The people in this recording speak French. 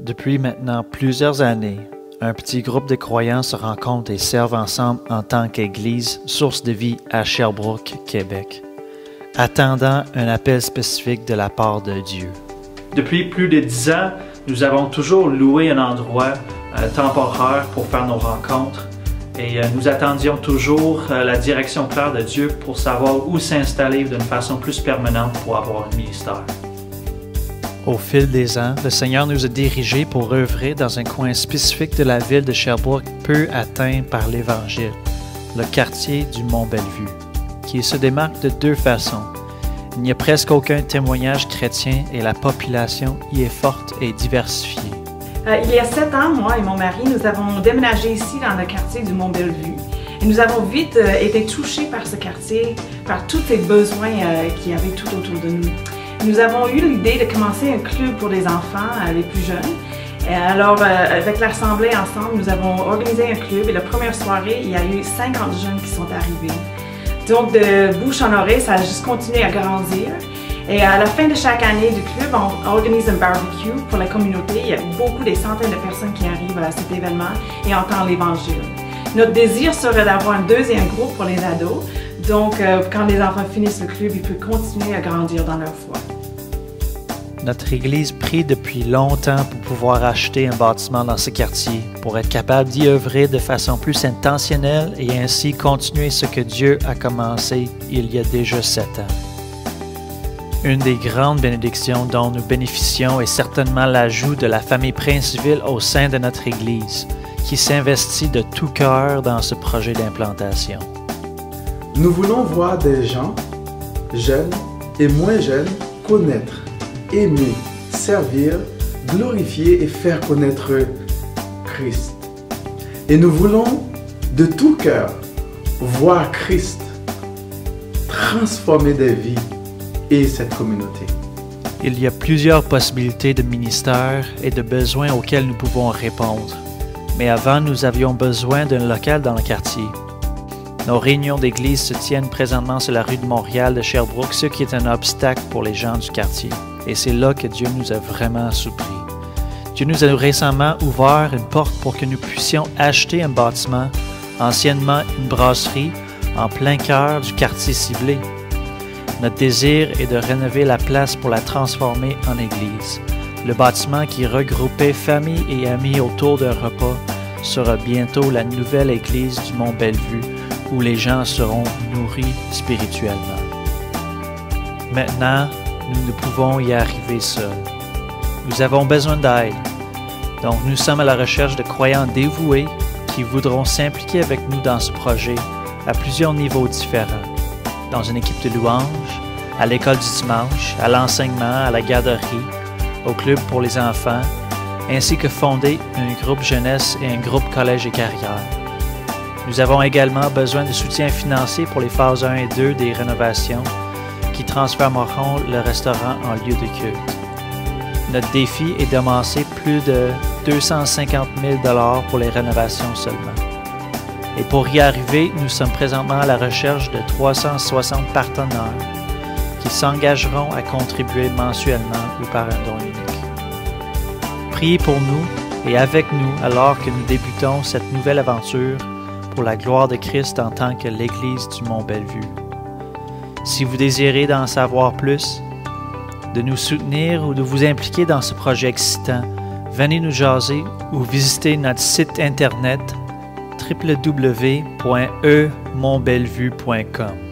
Depuis maintenant plusieurs années, un petit groupe de croyants se rencontrent et servent ensemble en tant qu'Église Source de vie à Sherbrooke, Québec, attendant un appel spécifique de la part de Dieu. Depuis plus de 10 ans, nous avons toujours loué un endroit temporaire pour faire nos rencontres et nous attendions toujours la direction claire de Dieu pour savoir où s'installer d'une façon plus permanente pour avoir un ministère. Au fil des ans, le Seigneur nous a dirigés pour œuvrer dans un coin spécifique de la ville de Sherbrooke peu atteint par l'Évangile, le quartier du Mont-Bellevue, qui se démarque de deux façons. Il n'y a presque aucun témoignage chrétien et la population y est forte et diversifiée. Il y a 7 ans, moi et mon mari, nous avons déménagé ici dans le quartier du Mont-Bellevue. Et nous avons vite été touchés par ce quartier, par tous les besoins qu'il y avait tout autour de nous. Nous avons eu l'idée de commencer un club pour les enfants, les plus jeunes. Et alors, avec l'Assemblée ensemble, nous avons organisé un club et la première soirée, il y a eu 50 jeunes qui sont arrivés. Donc, de bouche en oreille, ça a juste continué à grandir. Et à la fin de chaque année du club, on organise un barbecue pour la communauté. Il y a des centaines de personnes qui arrivent à cet événement et entendent l'Évangile. Notre désir serait d'avoir un deuxième groupe pour les ados. Donc, quand les enfants finissent le club, ils peuvent continuer à grandir dans leur foi. Notre Église prie depuis longtemps pour pouvoir acheter un bâtiment dans ce quartier, pour être capable d'y œuvrer de façon plus intentionnelle et ainsi continuer ce que Dieu a commencé il y a déjà 7 ans. Une des grandes bénédictions dont nous bénéficions est certainement l'ajout de la famille Princeville au sein de notre Église, qui s'investit de tout cœur dans ce projet d'implantation. Nous voulons voir des gens, jeunes et moins jeunes, connaître, aimer, servir, glorifier et faire connaître Christ. Et nous voulons de tout cœur voir Christ transformer des vies et cette communauté. Il y a plusieurs possibilités de ministères et de besoins auxquels nous pouvons répondre. Mais avant, nous avions besoin d'un local dans le quartier. Nos réunions d'église se tiennent présentement sur la rue de Montréal de Sherbrooke, ce qui est un obstacle pour les gens du quartier. Et c'est là que Dieu nous a vraiment surpris. Dieu nous a récemment ouvert une porte pour que nous puissions acheter un bâtiment, anciennement une brasserie, en plein cœur du quartier ciblé. Notre désir est de rénover la place pour la transformer en église. Le bâtiment qui regroupait famille et amis autour d'un repas sera bientôt la nouvelle église du Mont-Bellevue où les gens seront nourris spirituellement. Maintenant, nous ne pouvons y arriver seuls. Nous avons besoin d'aide. Donc, nous sommes à la recherche de croyants dévoués qui voudront s'impliquer avec nous dans ce projet à plusieurs niveaux différents. Dans une équipe de louanges, à l'école du dimanche, à l'enseignement, à la garderie, au club pour les enfants, ainsi que fonder un groupe jeunesse et un groupe collège et carrière. Nous avons également besoin de soutien financier pour les phases 1 et 2 des rénovations qui transformeront le restaurant en lieu de culte. Notre défi est d'amasser plus de 250 000 $ pour les rénovations seulement. Et pour y arriver, nous sommes présentement à la recherche de 360 partenaires qui s'engageront à contribuer mensuellement ou par un don unique. Priez pour nous et avec nous alors que nous débutons cette nouvelle aventure pour la gloire de Christ en tant que l'Église du Mont-Bellevue. Si vous désirez d'en savoir plus, de nous soutenir ou de vous impliquer dans ce projet excitant, venez nous jaser ou visitez notre site internet www.emontbellevue.com.